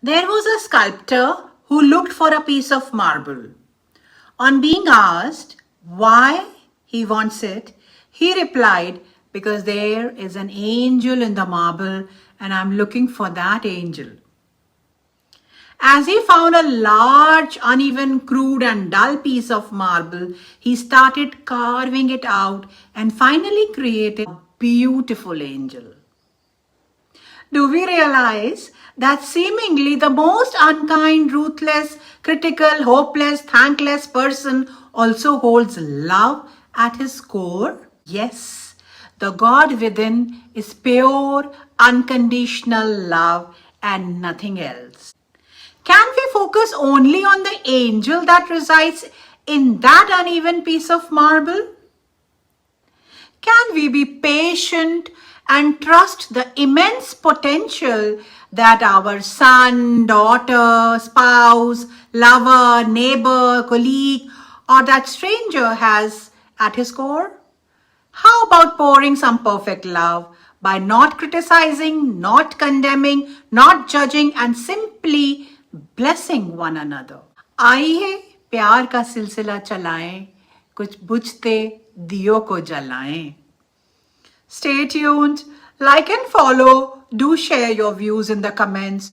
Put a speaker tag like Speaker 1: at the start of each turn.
Speaker 1: There was a sculptor who looked for a piece of marble. On being asked why he wants it, he replied, "Because there is an angel in the marble and I'm looking for that angel." As he found a large, uneven, crude, and dull piece of marble, he started carving it out and finally created a beautiful angel. Do we realize that seemingly the most unkind, ruthless, critical, hopeless, thankless person also holds love at his core? Yes, the God within is pure, unconditional love and nothing else. Can we focus only on the angel that resides in that uneven piece of marble? Can we be patient and trust the immense potential that our son, daughter, spouse, lover, neighbor, colleague, or that stranger has at his core? How about pouring some perfect love by not criticizing, not condemning, not judging, and simply blessing one another? आइए प्यार का सिलसिला चलाएं, कुछ बुझते दियों को जलाएं. Stay tuned, like and follow, do share your views in the comments.